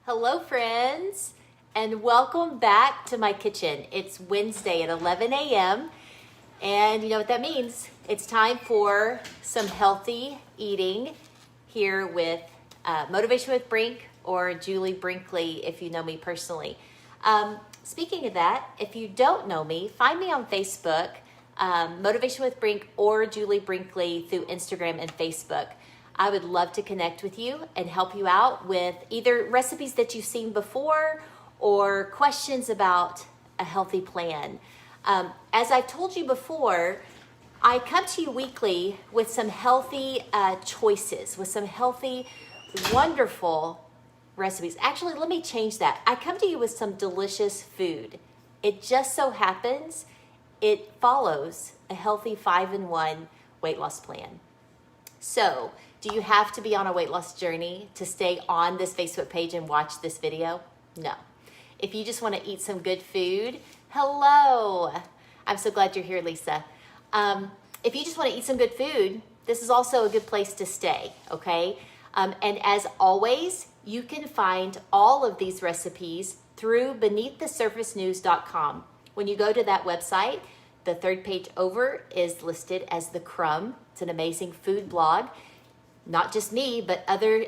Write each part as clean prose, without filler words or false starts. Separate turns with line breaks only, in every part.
Hello, friends, and welcome back to my kitchen. It's Wednesday at 11 a.m., and you know what that means. It's time for some healthy eating here with Motivation with Brink, or Julie Brinkley if you know me personally. Speaking of that, if you don't know me, find me on Facebook, Motivation with Brink or Julie Brinkley through Instagram and Facebook. I would love to connect with you and help you out with either recipes that you've seen before or questions about a healthy plan. As I've told you before, I come to you weekly with some healthy choices, with some healthy, wonderful recipes. Actually, let me change that. I come to you with some delicious food. It just so happens it follows a healthy 5-in-1 weight loss plan. So, do you have to be on a weight loss journey to stay on this Facebook page and watch this video? No. If you just want to eat some good food, hello. I'm so glad you're here, Lisa. If you just want to eat some good food, this is also a good place to stay, okay? And as always, you can find all of these recipes through beneaththesurfacenews.com. When you go to that website, the third page over is listed as The Crumb. It's an amazing food blog. Not just me, but other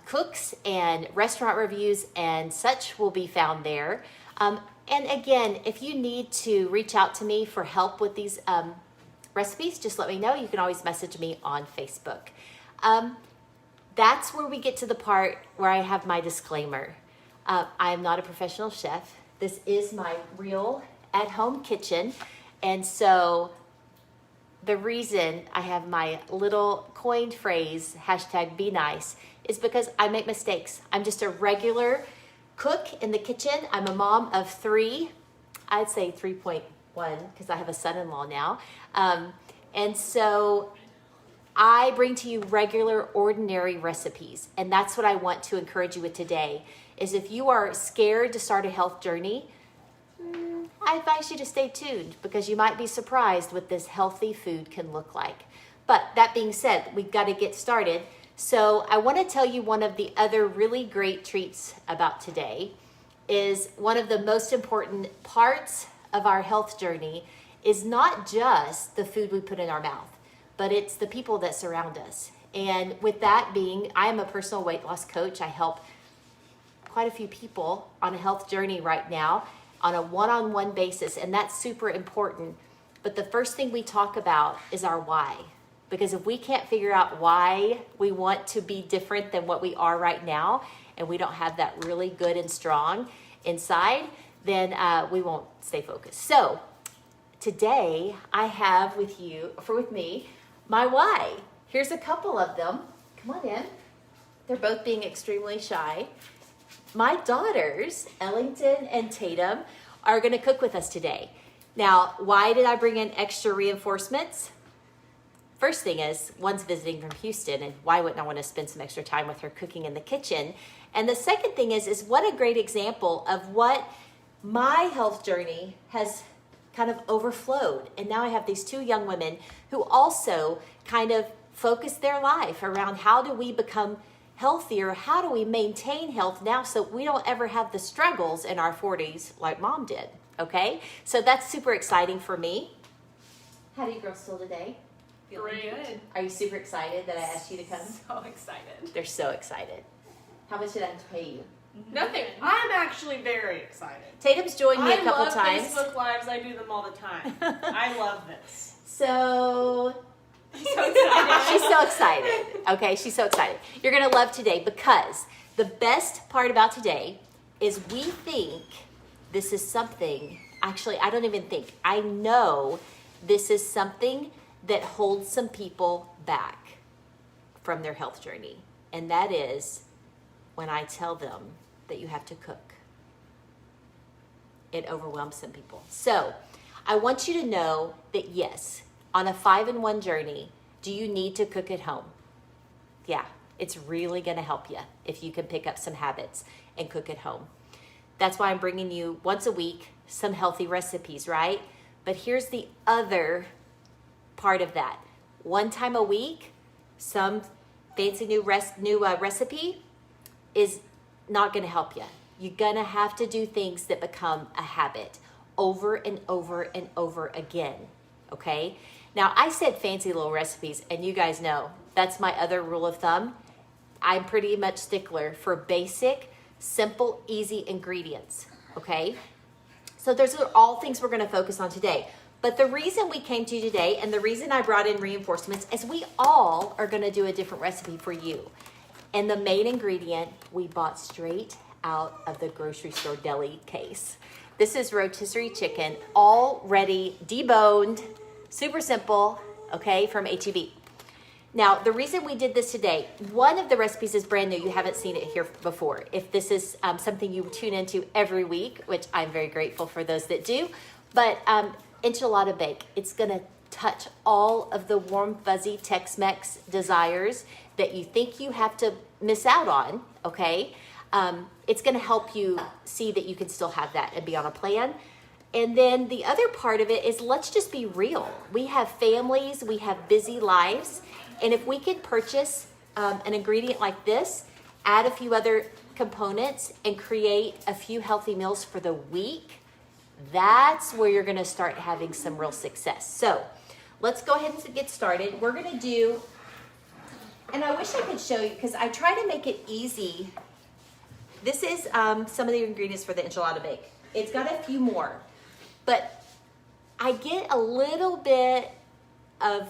cooks and restaurant reviews and such will be found there. And again, if you need to reach out to me for help with these recipes, just let me know. You can always message me on Facebook. That's where we get to the part where I have my disclaimer. I am not a professional chef. This is my real at-home kitchen. And so the reason I have my little coined phrase, #BeNice, is because I make mistakes. I'm just a regular cook in the kitchen. I'm a mom of 3, I'd say 3.1, because I have a son-in-law now. And so I bring to you regular, ordinary recipes. And that's what I want to encourage you with today, is if you are scared to start a health journey, I advise you to stay tuned because you might be surprised what this healthy food can look like. But that being said, we've got to get started. So I want to tell you one of the other really great treats about today is one of the most important parts of our health journey is not just the food we put in our mouth, but it's the people that surround us. And with that being, I am a personal weight loss coach. I help quite a few people on a health journey right now on a one-on-one basis, and that's super important. But the first thing we talk about is our why. Because if we can't figure out why we want to be different than what we are right now, and we don't have that really good and strong inside, then we won't stay focused. So today I have with me, my why. Here's a couple of them. Come on in. They're both being extremely shy. My daughters, Ellington and Tatum, are going to cook with us today. Now, why did I bring in extra reinforcements? First thing is, one's visiting from Houston, and why wouldn't I want to spend some extra time with her cooking in the kitchen? And the second thing is what a great example of what my health journey has kind of overflowed. And now I have these 2 young women who also kind of focus their life around how do we become healthier, how do we maintain health now so we don't ever have the struggles in our 40s like mom did, okay? So that's super exciting for me. How do you girls feel today?
Feeling good.
Are you super excited that I asked you to come?
So excited.
They're so excited. How much did I have to pay you?
Nothing. I'm actually very excited.
Tatum's joined me a couple times.
I love Facebook Lives. I do them all the time. I love this.
So
I'm so excited.
she's so excited. Okay, she's so excited. You're going to love today because the best part about today is we think this is something, actually, I don't even think, I know this is something that holds some people back from their health journey. And that is when I tell them that you have to cook. It overwhelms some people. So I want you to know that yes, on a 5-in-1 journey, do you need to cook at home? Yeah, it's really going to help you if you can pick up some habits and cook at home. That's why I'm bringing you once a week some healthy recipes, right? But here's the other part of that. One time a week, some fancy new recipe is not going to help you. You're going to have to do things that become a habit over and over and over again, okay? Now, I said fancy little recipes, and you guys know that's my other rule of thumb. I'm pretty much stickler for basic, simple, easy ingredients, okay? So those are all things we're going to focus on today. But the reason we came to you today and the reason I brought in reinforcements is we all are going to do a different recipe for you. And the main ingredient we bought straight out of the grocery store deli case. This is rotisserie chicken, already deboned, super simple, okay, from H-E-B. Now, the reason we did this today, one of the recipes is brand new. You haven't seen it here before. If this is something you tune into every week, which I'm very grateful for those that do, but enchilada bake, it's going to touch all of the warm, fuzzy Tex-Mex desires that you think you have to miss out on, okay? It's going to help you see that you can still have that and be on a plan. And then the other part of it is let's just be real. We have families, we have busy lives, and if we could purchase an ingredient like this, add a few other components, and create a few healthy meals for the week, that's where you're going to start having some real success. So let's go ahead and get started. We're going to do, and I wish I could show you because I try to make it easy. This is some of the ingredients for the enchilada bake. It's got a few more, but I get a little bit of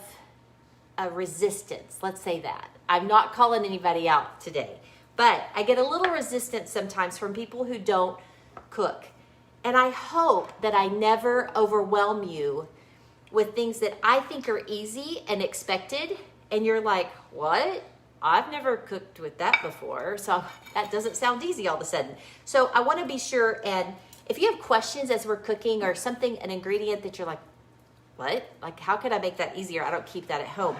a resistance, let's say that. I'm not calling anybody out today, but I get a little resistance sometimes from people who don't cook. And I hope that I never overwhelm you with things that I think are easy and expected, and you're like, what? I've never cooked with that before, so that doesn't sound easy all of a sudden. So I want to be sure, and if you have questions as we're cooking or something, an ingredient that you're like, what? Like, how could I make that easier? I don't keep that at home.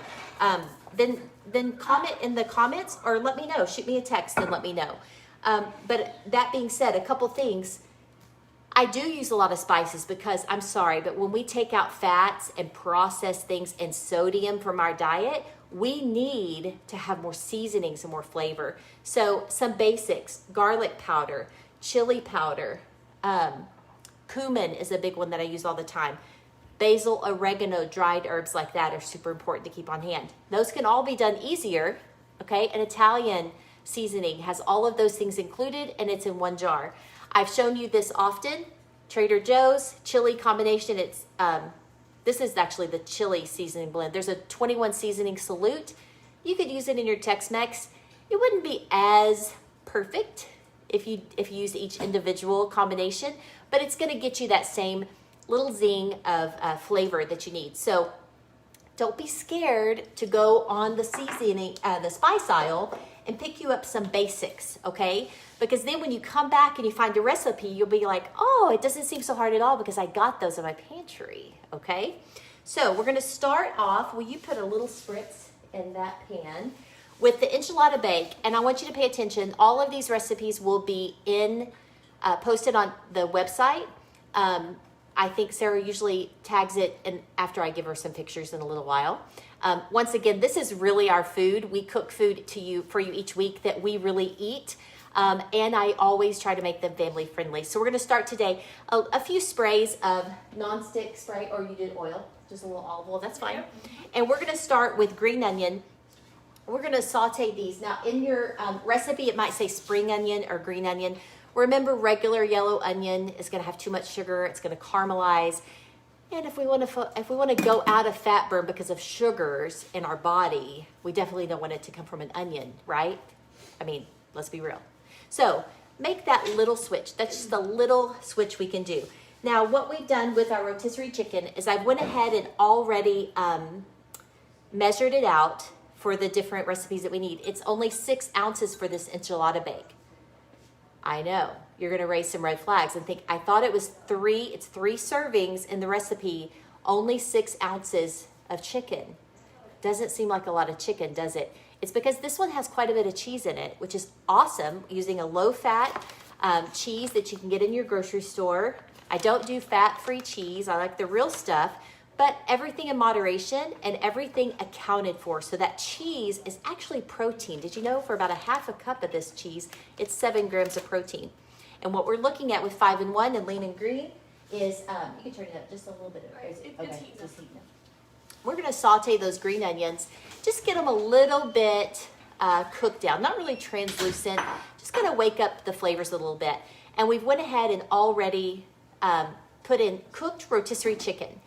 Then comment in the comments or let me know. Shoot me a text and let me know. But that being said, a couple things. I do use a lot of spices because I'm sorry, but when we take out fats and process things and sodium from our diet, we need to have more seasonings and more flavor. So some basics, garlic powder, chili powder, cumin is a big one that I use all the time. Basil, oregano, dried herbs like that are super important to keep on hand. Those can all be done easier, okay? An Italian seasoning has all of those things included and it's in one jar. I've shown you this often. Trader Joe's chili combination. It's this is actually the chili seasoning blend. There's a 21 seasoning salute. You could use it in your Tex-Mex. It wouldn't be as perfect if you use each individual combination, but it's going to get you that same little zing of flavor that you need. So don't be scared to go on the seasoning, the spice aisle and pick you up some basics, okay? Because then when you come back and you find a recipe, you'll be like, oh, it doesn't seem so hard at all because I got those in my pantry, okay? So we're gonna start off, will you put a little spritz in that pan with the enchilada bake, and I want you to pay attention. All of these recipes will be posted on the website. I think Sarah usually tags it and after I give her some pictures in a little while. Once again, this is really our food. We cook food for you each week that we really eat. And I always try to make them family friendly. So we're going to start today a few sprays of nonstick spray, or you did oil, just a little olive oil, that's fine. And we're going to start with green onion. We're going to saute these. Now in your recipe, it might say spring onion or green onion. Remember, regular yellow onion is going to have too much sugar. It's going to caramelize. And if we want to go out of fat burn because of sugars in our body, we definitely don't want it to come from an onion, right? I mean, let's be real. So make that little switch. That's just a little switch we can do. Now, what we've done with our rotisserie chicken is I went ahead and already measured it out for the different recipes that we need. It's only 6 ounces for this enchilada bake. I know, you're gonna raise some red flags and think, I thought it was 3, it's 3 servings in the recipe, only 6 ounces of chicken. Doesn't seem like a lot of chicken, does it? It's because this one has quite a bit of cheese in it, which is awesome, using a low-fat cheese that you can get in your grocery store. I don't do fat-free cheese, I like the real stuff, but everything in moderation and everything accounted for. So that cheese is actually protein. Did you know for about a half a cup of this cheese, it's 7 grams of protein. And what we're looking at with 5-in-1 and Lean and Green is, you can turn it up just a little bit.
It's heating up.
We're gonna saute those green onions, just get them a little bit cooked down, not really translucent, just gonna wake up the flavors a little bit. And we've went ahead and already put in cooked rotisserie chicken.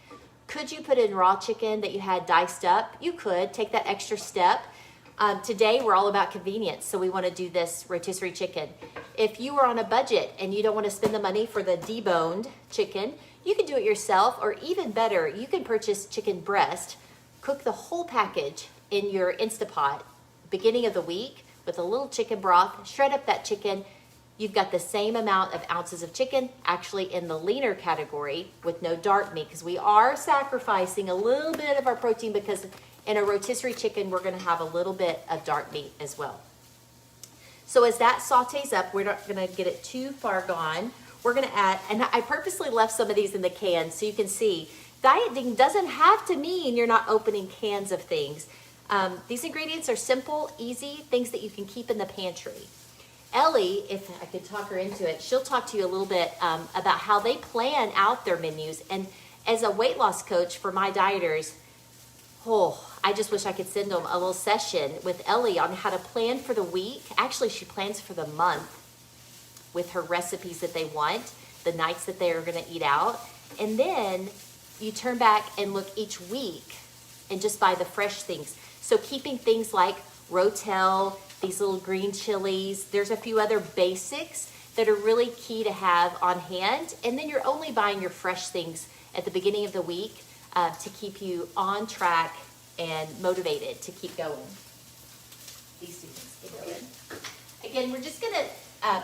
Could you put in raw chicken that you had diced up? You could take that extra step. Today we're all about convenience, so we want to do this rotisserie chicken. If you are on a budget and you don't want to spend the money for the deboned chicken, you can do it yourself, or even better, you can purchase chicken breast, cook the whole package in your Instapot beginning of the week with a little chicken broth, shred up that chicken. You've got the same amount of ounces of chicken, actually in the leaner category with no dark meat, because we are sacrificing a little bit of our protein, because in a rotisserie chicken, we're gonna have a little bit of dark meat as well. So as that sautés up, we're not gonna get it too far gone. We're gonna add, and I purposely left some of these in the can so you can see, dieting doesn't have to mean you're not opening cans of things. These ingredients are simple, easy, things that you can keep in the pantry. Ellie, if I could talk her into it, she'll talk to you a little bit about how they plan out their menus. And as a weight loss coach for my dieters, I just wish I could send them a little session with Ellie on how to plan for the week. Actually, she plans for the month with her recipes that they want, the nights that they are going to eat out. And then you turn back and look each week and just buy the fresh things. So keeping things like Rotel, these little green chilies. There's a few other basics that are really key to have on hand. And then you're only buying your fresh things at the beginning of the week to keep you on track and motivated to keep going. These two things keep going. Again, we're just gonna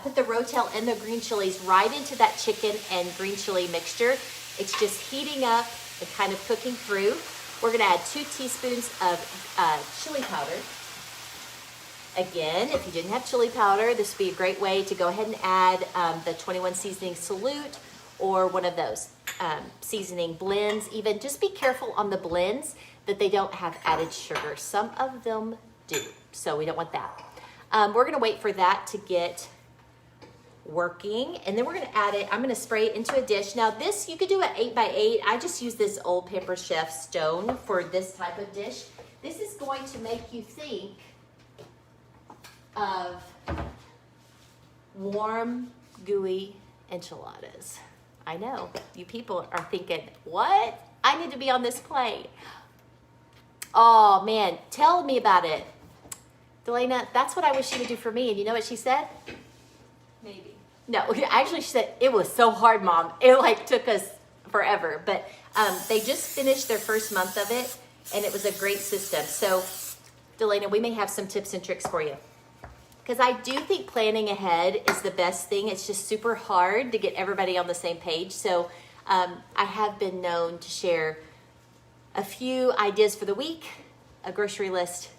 put the Rotel and the green chilies right into that chicken and green chili mixture. It's just heating up and kind of cooking through. We're gonna add 2 teaspoons of chili powder. Again, if you didn't have chili powder, this would be a great way to go ahead and add the 21 Seasoning Salute or one of those seasoning blends. Even just be careful on the blends that they don't have added sugar. Some of them do, so we don't want that. We're gonna wait for that to get working, and then we're gonna add it. I'm gonna spray it into a dish. Now this, you could do an 8x8. I just use this old Pampered Chef stone for this type of dish. This is going to make you think of warm, gooey enchiladas. I know, you people are thinking, what? I need to be on this plate. Oh man, tell me about it. Delana, that's what I wish she would do for me. And you know what she said?
Maybe.
No, actually she said, it was so hard, Mom. It like took us forever. But they just finished their first month of it, and it was a great system. So Delana, we may have some tips and tricks for you. Because I do think planning ahead is the best thing. It's just super hard to get everybody on the same page. So I have been known to share a few ideas for the week, a grocery list.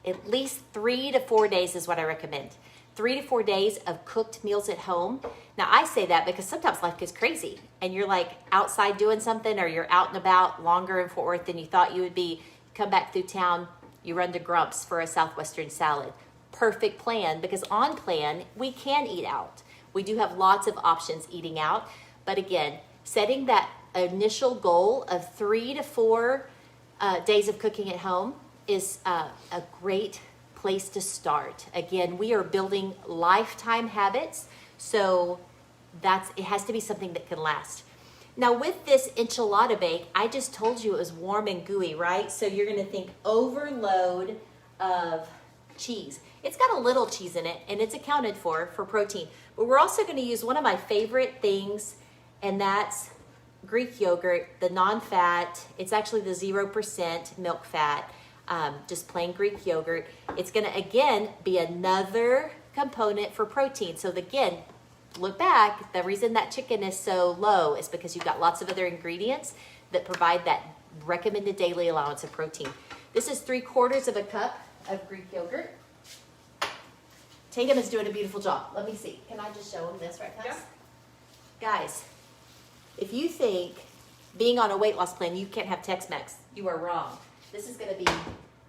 At least 3 to 4 days is what I recommend. 3 to 4 days of cooked meals at home. Now I say that because sometimes life gets crazy and you're like outside doing something, or you're out and about longer in Fort Worth than you thought you would be. Come back through town, you run to Grump's for a Southwestern salad. Perfect plan, because on plan, we can eat out. We do have lots of options eating out. But again, setting that initial goal of 3 to 4 days of cooking at home is a great place to start. Again, we are building lifetime habits, so it has to be something that can last. Now with this enchilada bake, I just told you it was warm and gooey, right? So you're gonna think overload of cheese. It's got a little cheese in it, and it's accounted for protein. But we're also gonna use one of my favorite things, and that's Greek yogurt, the non-fat. It's actually the 0% milk fat, just plain Greek yogurt. It's gonna, again, be another component for protein. So again, look back, the reason that chicken is so low is because you've got lots of other ingredients that provide that recommended daily allowance of protein. This is 3/4 of a cup of Greek yogurt. Tatum is doing a beautiful job. Let me see. Can I just show them this right now?
Yeah.
Guys, if you think being on a weight loss plan, you can't have Tex-Mex. You are wrong. This is going to be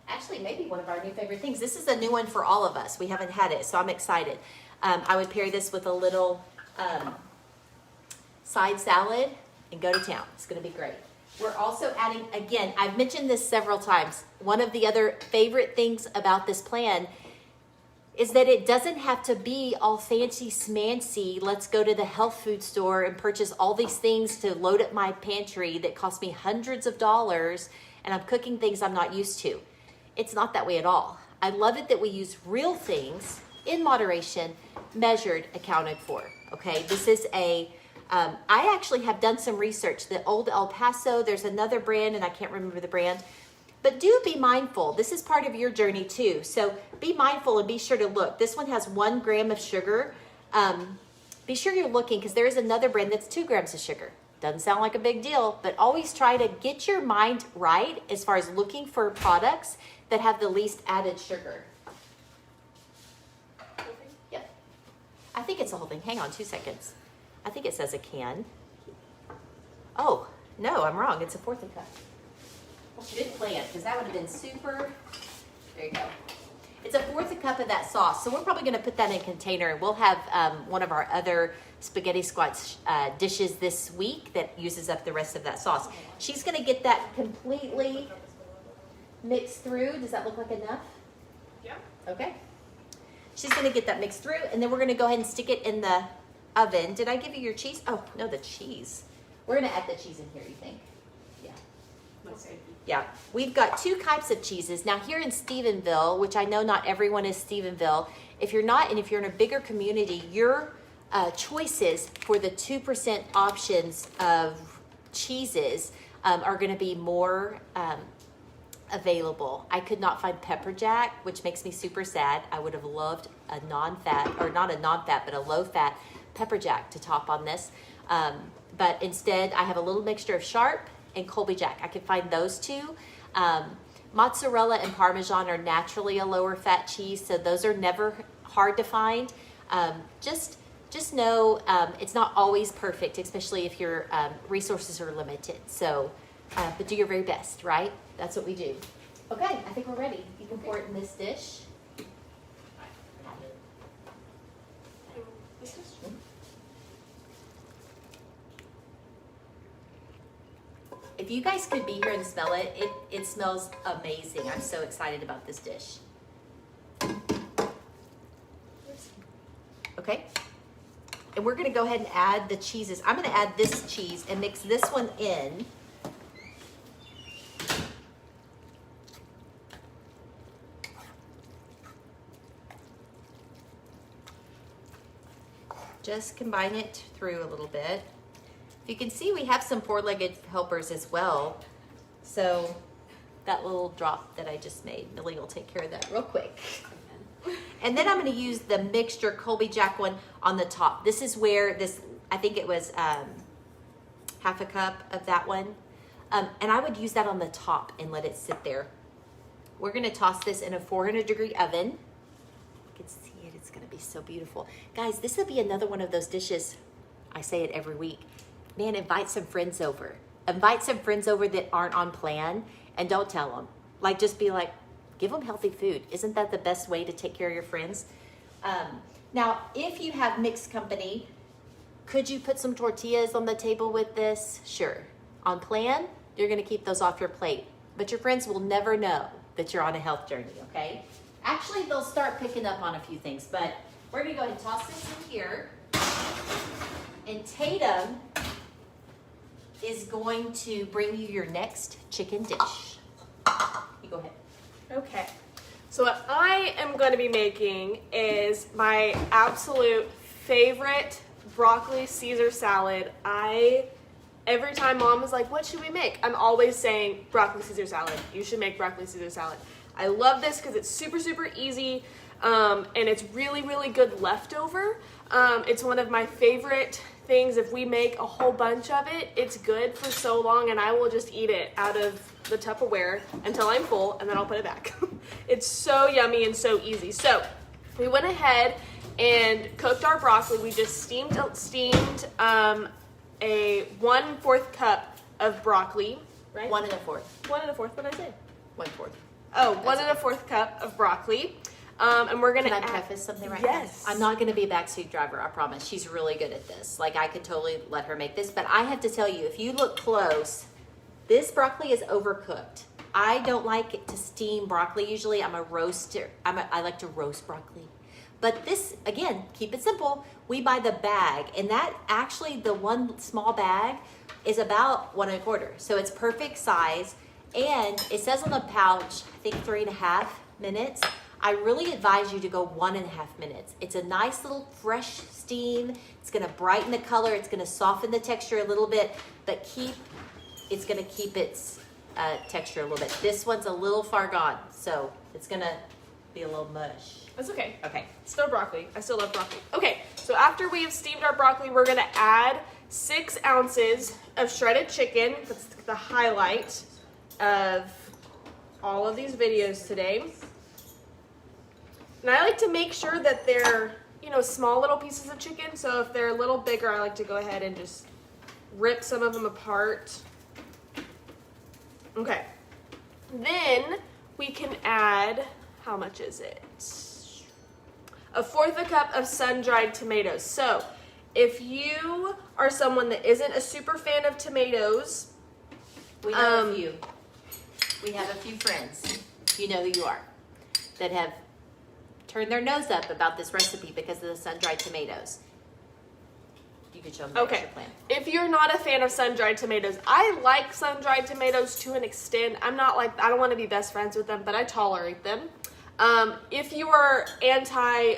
actually maybe one of our new favorite things. This is a new one for all of us. We haven't had it, so I'm excited. I would pair this with a little side salad and go to town. It's going to be great. We're also adding, again, I've mentioned this several times. One of the other favorite things about this plan is that it doesn't have to be all fancy smancy. Let's go to the health food store and purchase all these things to load up my pantry that cost me hundreds of dollars, and I'm cooking things I'm not used to. It's not that way at all. I love it that we use real things in moderation, measured, accounted for. Okay, this is I actually have done some research. The Old El Paso, there's another brand, and I can't remember the brand. But do be mindful. This is part of your journey too. So be mindful and be sure to look. This one has 1 gram of sugar. Be sure you're looking because there is another brand that's 2 grams of sugar. Doesn't sound like a big deal, but always try to get your mind right as far as looking for products that have the least added sugar. Yep. I think it's the whole thing. Hang on 2 seconds. I think it says a can. Oh, no, I'm wrong. It's a 1/4 cup. Good plan, because that would have been super. There you go. It's a 1/4 cup of that sauce. So we're probably going to put that in a container, and we'll have one of our other spaghetti squash dishes this week that uses up the rest of that sauce. She's going to get that completely mixed through. Does that look like enough?
Yeah.
Okay. She's going to get that mixed through, and then we're going to go ahead and stick it in the oven. Did I give you your cheese? Oh, no, the cheese. We're going to add the cheese in here, you think? Yeah.
Okay.
Yeah, we've got 2 types of cheeses. Now here in Stephenville, which I know not everyone is Stephenville, if you're not, and if you're in a bigger community, your choices for the 2% options of cheeses are going to be more available. I could not find pepper jack, which makes me super sad. I would have loved a non-fat, or not a non-fat, but a low-fat pepper jack to top on this. But instead, I have a little mixture of Sharp and Colby Jack. I can find those 2. Mozzarella and Parmesan are naturally a lower fat cheese, so those are never hard to find. Just know it's not always perfect, especially if your resources are limited. So, but do your very best, right? That's what we do. Okay, I think we're ready. You can pour it in this dish. If you guys could be here and smell it, it smells amazing. I'm so excited about this dish. Okay. And we're going to go ahead and add the cheeses. I'm going to add this cheese and mix this one in. Just combine it through a little bit. You can see we have some 4-legged helpers as well. So that little drop that I just made, Millie will take care of that real quick. And then I'm going to use the mixture Colby Jack one on the top. This is where this, I think it was 1/2 cup of that one. And I would use that on the top and let it sit there. We're going to toss this in a 400-degree oven. You can see it. It's going to be so beautiful. Guys, this will be another one of those dishes. I say it every week. Man, invite some friends over. Invite some friends over that aren't on plan, and don't tell them. Like, just be like, give them healthy food. Isn't that the best way to take care of your friends? Now, if you have mixed company, could you put some tortillas on the table with this? Sure. On plan, you're going to keep those off your plate. But your friends will never know that you're on a health journey, okay? Actually, they'll start picking up on a few things, but we're going to go ahead and toss this in here. And Tatum is going to bring you your next chicken dish. You go ahead.
Okay, so what I am going to be making is my absolute favorite broccoli Caesar salad. Every time Mom is like, what should we make? I'm always saying broccoli Caesar salad. You should make broccoli Caesar salad. I love this because it's super, super easy, and it's really, really good leftover. It's one of my favorite things. If we make a whole bunch of it, it's good for so long, and I will just eat it out of the Tupperware until I'm full, and then I'll put it back. It's so yummy and so easy. So we went ahead and cooked our broccoli. We just steamed a 1/4 cup of broccoli, right?
1 1/4.
1 1/4, what did I say?
1/4.
Oh, 1 1/4 cup of broccoli. And we're gonna
Can I
add,
preface something right
Yes.
now? I'm not going to be a backseat driver, I promise. She's really good at this. Like, I could totally let her make this. But I have to tell you, if you look close, this broccoli is overcooked. I don't like it to steam broccoli usually. I'm a roaster. I like to roast broccoli. But this, again, keep it simple. We buy the bag. And that actually, the one small bag is about 1 1/4. So it's perfect size. And it says on the pouch, I think 3.5 minutes. I really advise you to go 1.5 minutes. It's a nice little fresh steam. It's gonna brighten the color. It's gonna soften the texture a little bit, but it's gonna keep its texture a little bit. This one's a little far gone, so it's gonna be a little mush.
That's okay.
Okay.
Still broccoli. I still love broccoli. Okay, so after we have steamed our broccoli, we're gonna add 6 ounces of shredded chicken. That's the highlight of all of these videos today. And I like to make sure that they're, small little pieces of chicken. So if they're a little bigger, I like to go ahead and just rip some of them apart. Okay. Then we can add, how much is it? 1/4 cup of sun-dried tomatoes. So if you are someone that isn't a super fan of tomatoes,
We have a few. We have a few friends, you know who you are, that have turned their nose up about this recipe because of the sun-dried tomatoes. You could show them the
okay,
extra plan.
if you're not a fan of sun-dried tomatoes, I like sun-dried tomatoes to an extent. I don't want to be best friends with them, but I tolerate them. If you are anti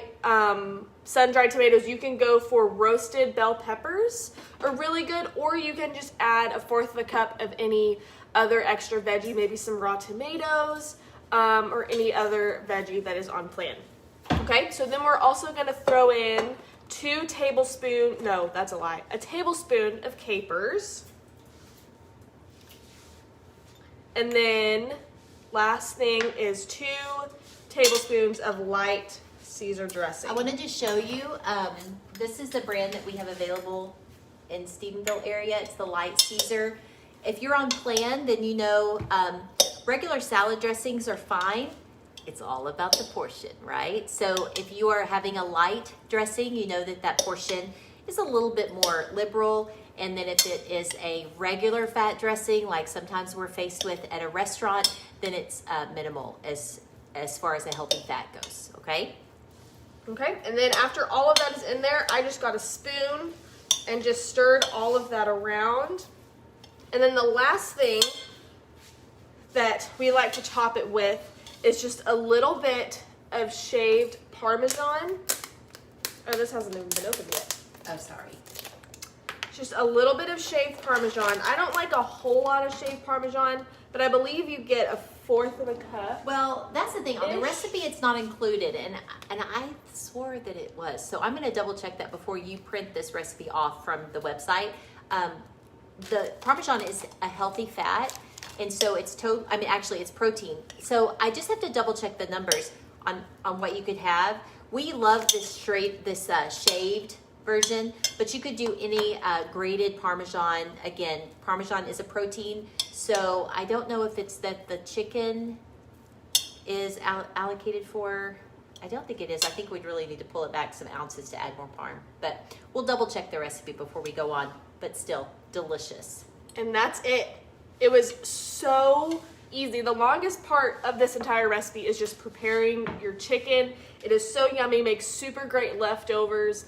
sun-dried tomatoes, you can go for roasted bell peppers, are really good, or you can just add 1/4 cup of any other extra veggie, maybe some raw tomatoes, or any other veggie that is on plan. Okay, so then we're also gonna throw in a tablespoon of capers. And then last thing is 2 tablespoons of light Caesar dressing.
I wanted to show you, this is the brand that we have available in Stephenville area. It's the Light Caesar. If you're on plan, then regular salad dressings are fine. It's all about the portion, right? So if you are having a light dressing, you know that portion is a little bit more liberal. And then if it is a regular fat dressing, like sometimes we're faced with at a restaurant, then it's minimal as far as a healthy fat goes, okay?
Okay, and then after all of that is in there, I just got a spoon and just stirred all of that around. And then the last thing that we like to top it with is just a little bit of shaved Parmesan. Oh, this hasn't even been opened yet.
Oh, sorry.
Just a little bit of shaved Parmesan. I don't like a whole lot of shaved Parmesan, but I believe you get 1/4 cup.
Well, that's the thing. On the
Ish.
recipe, it's not included, and I swore that it was. So I'm going to double check that before you print this recipe off from the website. The Parmesan is a healthy fat, and so it's it's protein. So I just have to double check the numbers on what you could have. We love this shaved version, but you could do any grated Parmesan. Again, Parmesan is a protein, so I don't know if it's that the chicken is allocated for. I don't think it is. I think we'd really need to pull it back some ounces to add more parm, but we'll double check the recipe before we go on. But still, delicious.
And that's it. It was so easy. The longest part of this entire recipe is just preparing your chicken. It is so yummy, makes super great leftovers.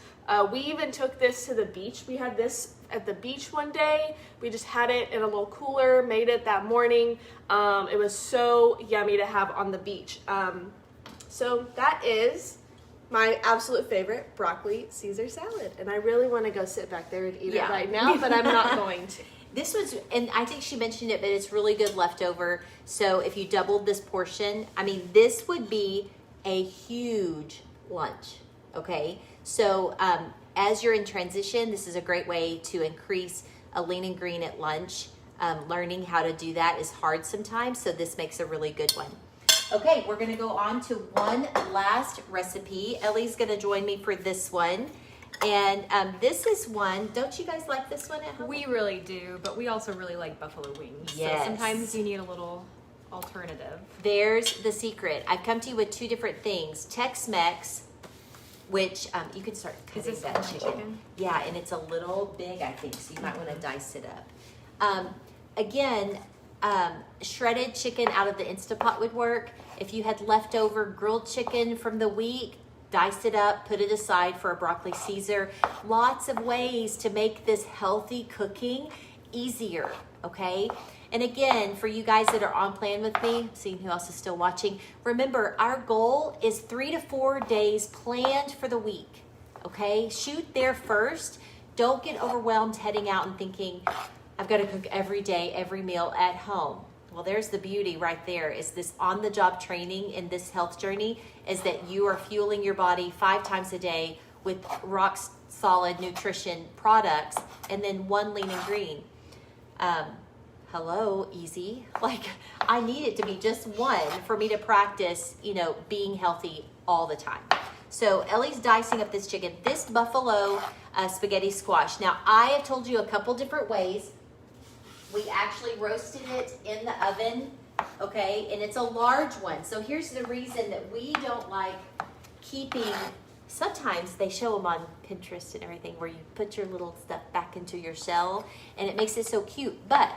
We even took this to the beach. We had this at the beach one day. We just had it in a little cooler, made it that morning. It was so yummy to have on the beach. So that is my absolute favorite broccoli Caesar salad. And I really want to go sit back there and eat it right now, but I'm not going to.
This was, and I think she mentioned it, but it's really good leftover. So if you doubled this portion, this would be a huge lunch, okay? So as you're in transition, this is a great way to increase a lean and green at lunch. Learning how to do that is hard sometimes, so this makes a really good one. Okay, we're gonna go on to one last recipe. Ellie's gonna join me for this one. And this is one, don't you guys like this one at home?
We really do, but we also really like buffalo wings.
Yes.
So sometimes you need a little alternative.
There's the secret. I've come to you with two different things. Tex-Mex, which you can start
Is
cutting
this
that
homemade chicken?
Yeah, and it's a little big, I think, so you might want to dice it up. Again, shredded chicken out of the Instapot would work. If you had leftover grilled chicken from the week, dice it up, put it aside for a broccoli Caesar. Lots of ways to make this healthy cooking easier, okay? And again, for you guys that are on plan with me, seeing who else is still watching, remember our goal is 3 to 4 days planned for the week, okay? Shoot there first. Don't get overwhelmed heading out and thinking, I've got to cook every day, every meal at home. Well, there's the beauty right there, is this on-the-job training in this health journey is that you are fueling your body 5 times a day with rock solid nutrition products and then one lean and green. Hello, easy. Like, I need it to be just one for me to practice, being healthy all the time. So Ellie's dicing up this chicken, this buffalo spaghetti squash. Now, I have told you a couple different ways. We actually roasted it in the oven, okay? And it's a large one. So here's the reason that we don't like keeping, sometimes they show them on Pinterest and everything where you put your little stuff back into your shell and it makes it so cute, but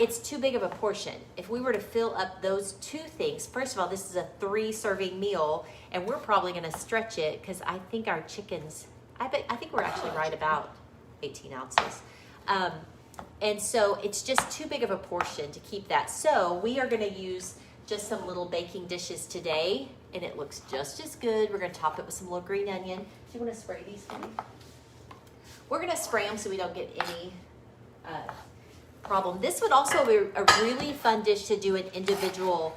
it's too big of a portion. If we were to fill up those two things, first of all, this is a 3-serving meal and we're probably gonna stretch it because I think our chickens, I think we're actually right about 18 ounces. And so it's just too big of a portion to keep that. So we are gonna use just some little baking dishes today and it looks just as good. We're gonna top it with some little green onion. Do you wanna spray these for me? We're gonna spray them so we don't get any problem. This would also be a really fun dish to do in individual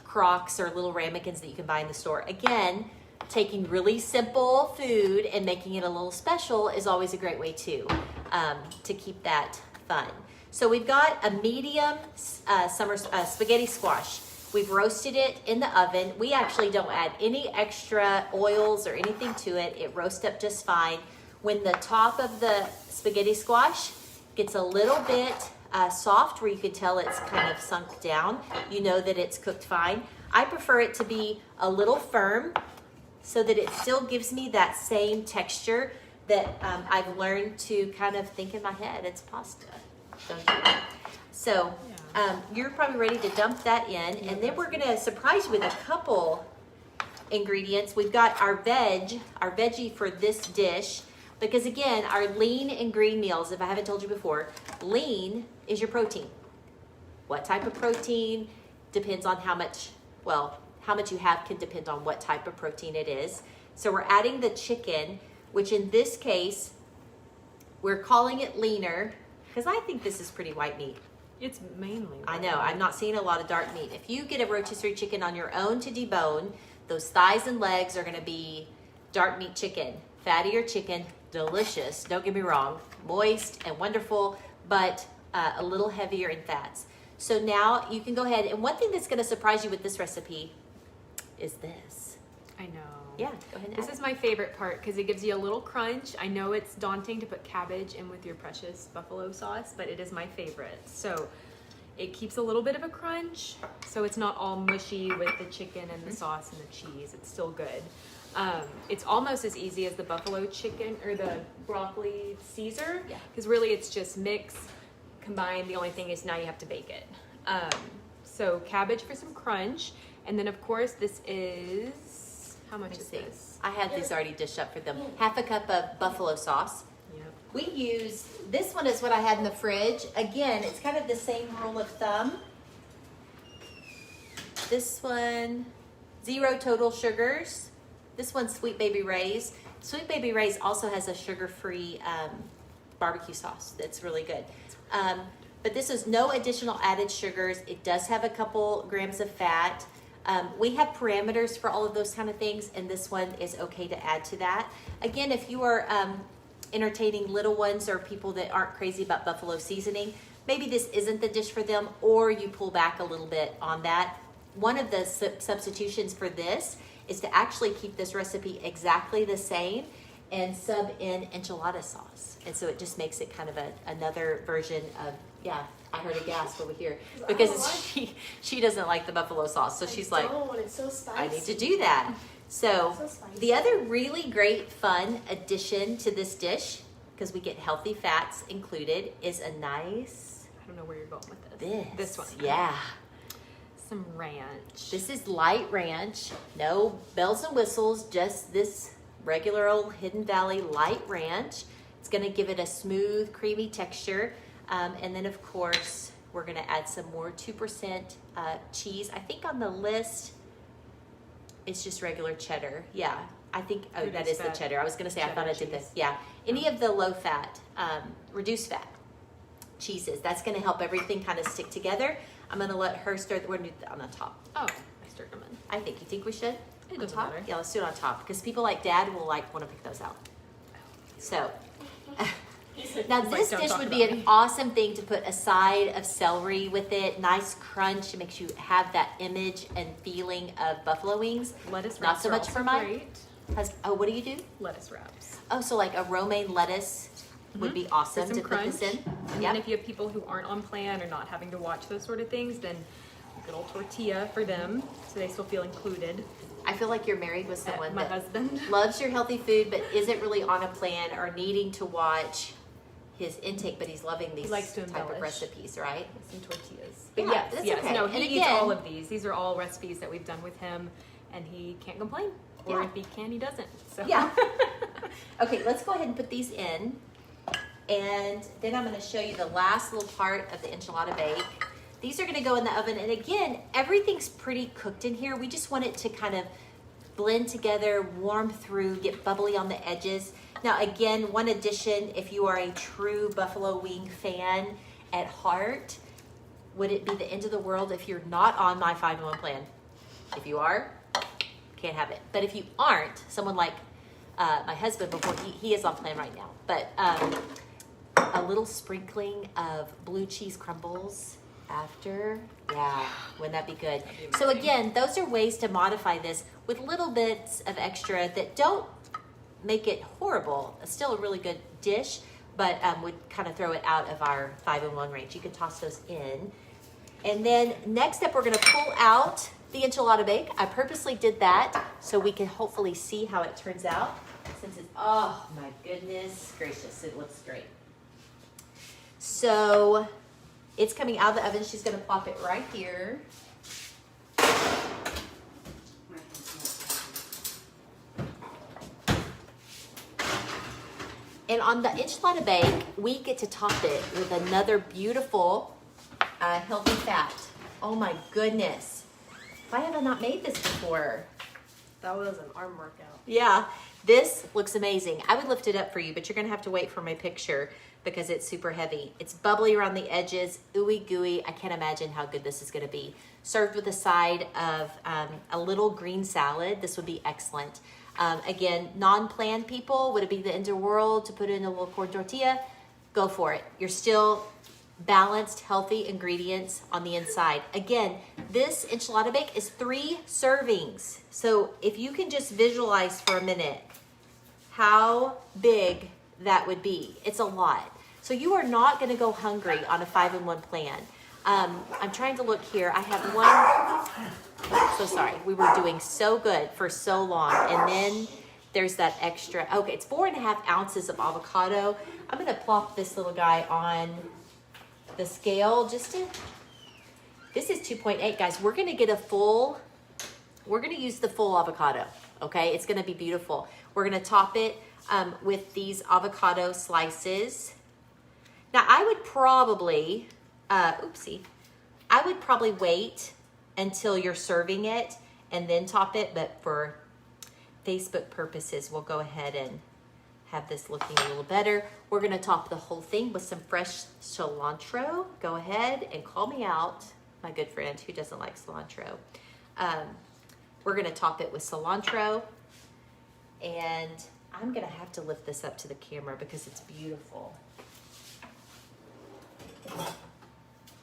crocks or little ramekins that you can buy in the store. Again, taking really simple food and making it a little special is always a great way too, to keep that fun. So we've got a medium summer spaghetti squash. We've roasted it in the oven. We actually don't add any extra oils or anything to it. It roasts up just fine. When the top of the spaghetti squash gets a little bit soft, where you can tell it's kind of sunk down, you know that it's cooked fine. I prefer it to be a little firm so that it still gives me that same texture that I've learned to kind of think in my head. It's pasta, don't you? So you're probably ready to dump that in, and then we're gonna surprise you with a couple ingredients. We've got our veggie for this dish, because again, our lean and green meals, if I haven't told you before, lean is your protein. What type of protein depends on how much you have can depend on what type of protein it is. So we're adding the chicken, which in this case, we're calling it leaner, because I think this is pretty white meat.
It's mainly.
I know, I'm not seeing a lot of dark meat. If you get a rotisserie chicken on your own to debone, those thighs and legs are gonna be dark meat chicken. Fattier chicken, delicious, don't get me wrong, moist and wonderful, but a little heavier in fats. So now you can go ahead, and one thing that's gonna surprise you with this recipe is this.
I know.
Yeah, go ahead and
This
add
is my favorite part because it gives you a little crunch. I know it's daunting to put cabbage in with your precious buffalo sauce, but it is my favorite. So it keeps a little bit of a crunch, so it's not all mushy with the chicken and the sauce and the cheese. It's still good. It's almost as easy as the buffalo chicken or the broccoli Caesar,
Yeah.
because really it's just mix, combine. The only thing is now you have to bake it. So cabbage for some crunch, and then of course this is, how much
Let me
is
see.
this?
I had these already dished up for them. Half a cup of buffalo sauce.
Yep.
We use, this one is what I had in the fridge. Again, it's kind of the same rule of thumb. This one, 0 total sugars. This one's Sweet Baby Ray's. Sweet Baby Ray's also has a sugar-free barbecue sauce that's really good. But this is no additional added sugars. It does have a couple grams of fat. We have parameters for all of those kind of things, and this one is okay to add to that. Again, if you are entertaining little ones or people that aren't crazy about buffalo seasoning, maybe this isn't the dish for them, or you pull back a little bit on that. One of the substitutions for this is to actually keep this recipe exactly the same and sub in enchilada sauce. And so it just makes it kind of another version of, yeah, I heard a gasp over here. Because she doesn't like the buffalo sauce. So she's like,
it's so spicy.
I need to do that. So
So spicy.
the other really great fun addition to this dish, because we get healthy fats included, is a nice,
I don't know where you're going with this. This one.
Yeah.
Some ranch.
This is light ranch. No bells and whistles, just this regular old Hidden Valley light ranch. It's going to give it a smooth, creamy texture. And then, of course, we're going to add some more 2% cheese. I think on the list, it's just regular cheddar. Yeah, I think, oh, that
Reduced
is the
fat
cheddar. I was going to say, I
cheddar
thought I did
cheese.
this. Yeah, any of the low fat, reduced fat cheeses. That's going to help everything kind of stick together. I'm going to let her stir. We're going to do that on the top.
Oh, I stirred them in.
I think. You think we should?
It
On
doesn't
top?
matter.
Yeah, let's do it on top because people like Dad will want to pick those out. So, now
He's like,
this
"Don't
dish
talk
would be
about
an
me."
awesome thing to put a side of celery with it. Nice crunch. It makes you have that image and feeling of buffalo wings.
Lettuce
Not
wraps
so
are
much
also
for mine.
great.
Oh, what do you do?
Lettuce wraps.
Oh, so like a romaine lettuce would be awesome
For
to
some
put this in.
crunch. And
Yep.
then if you have people who aren't on plan or not having to watch those sort of things, then a good old tortilla for them so they still feel included.
I feel like you're married with someone
My
that
husband.
loves your healthy food but isn't really on a plan or needing to watch his intake, but he's loving these
likes to
type of
embellish.
recipes, right?
Some tortillas.
Yeah,
But yes,
that's
yes.
okay.
No,
And
he eats
again-
all of these. These are all recipes that we've done with him, and he can't complain. Or
Yeah.
if he can, he doesn't. So
Yeah. Okay, let's go ahead and put these in. And then I'm going to show you the last little part of the enchilada bake. These are going to go in the oven. And again, everything's pretty cooked in here. We just want it to kind of blend together, warm through, get bubbly on the edges. Now, again, one addition, if you are a true buffalo wing fan at heart, would it be the end of the world if you're not on my 5-in-1 plan? If you are, can't have it. But if you aren't, someone like my husband, before he is on plan right now, but a little sprinkling of blue cheese crumbles after, yeah, wouldn't that be good?
be
So
amazing.
again, those are ways to modify this with little bits of extra that don't make it horrible. It's still a really good dish, but would kind of throw it out of our 5-in-1 range. You can toss those in. And then next up, we're gonna pull out the enchilada bake. I purposely did that so we can hopefully see how it turns out. Since it's, oh my goodness gracious, it looks great. So it's coming out of the oven. She's gonna plop it right here. And on the enchilada bake, we get to top it with another beautiful healthy fat. Oh my goodness. Why have I not made this before?
That was an arm workout.
Yeah, this looks amazing. I would lift it up for you, but you're gonna have to wait for my picture because it's super heavy. It's bubbly around the edges, ooey gooey. I can't imagine how good this is gonna be. Served with a side of a little green salad, this would be excellent. Again, non-planned people, would it be the end of the world to put in a little corn tortilla? Go for it. You're still balanced, healthy ingredients on the inside. Again, this enchilada bake is 3 servings. So if you can just visualize for a minute how big that would be, it's a lot. So you are not going to go hungry on a 5-in-1 plan. I'm trying to look here. I have one. So sorry. We were doing so good for so long. And then there's that extra. Okay, it's 4.5 ounces of avocado. I'm going to plop this little guy on the scale just to, this is 2.8, guys. We're going to get we're going to use the full avocado. Okay, it's going to be beautiful. We're going to top it with these avocado slices. Now I would probably, I would probably wait until you're serving it and then top it, but for Facebook purposes, we'll go ahead and have this looking a little better. We're gonna top the whole thing with some fresh cilantro. Go ahead and call me out, my good friend who doesn't like cilantro. We're gonna top it with cilantro, and I'm gonna have to lift this up to the camera because it's beautiful.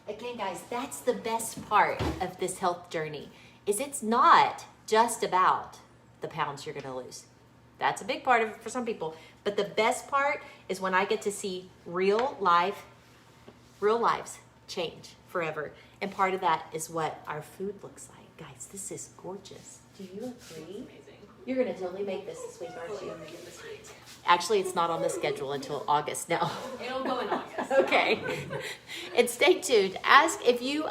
Again, guys, that's the best part of this health journey, is it's not just about the pounds you're gonna lose. That's a big part of it for some people. But the best part is when I get to see real lives change forever. And part of that is what our food looks like. Guys, this is gorgeous. Do you agree?
Amazing.
You're going to totally make this week, aren't you? Actually, it's not on the schedule until August now.
It'll go in August.
Okay. And stay tuned. Ask if you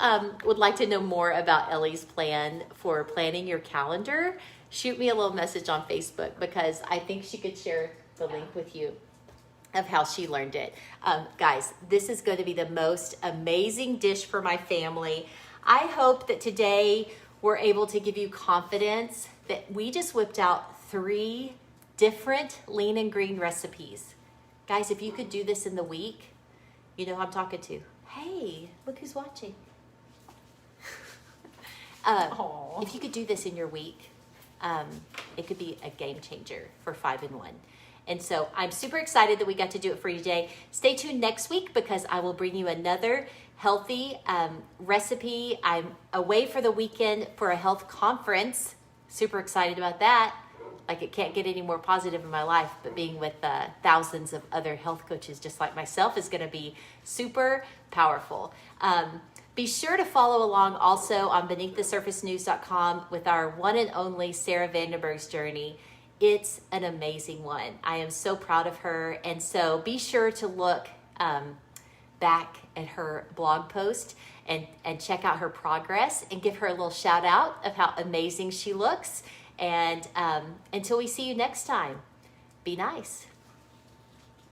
would like to know more about Ellie's plan for planning your calendar. Shoot me a little message on Facebook because I think she could share the link with you of how she learned it. Guys, this is going to be the most amazing dish for my family. I hope that today we're able to give you confidence that we just whipped out 3 different lean and green recipes. Guys, if you could do this in the week, you know who I'm talking to. Hey, look who's watching. If you could do this in your week, it could be a game changer for 5-in-1. And so I'm super excited that we got to do it for you today. Stay tuned next week because I will bring you another healthy recipe. I'm away for the weekend for a health conference. Super excited about that. Like it can't get any more positive in my life, but being with thousands of other health coaches just like myself is going to be super powerful. Be sure to follow along also on beneaththesurfacenews.com with our one and only Sarah Vandenberg's journey. It's an amazing one. I am so proud of her. And so be sure to look back at her blog post and check out her progress and give her a little shout out of how amazing she looks. And until we see you next time, be nice.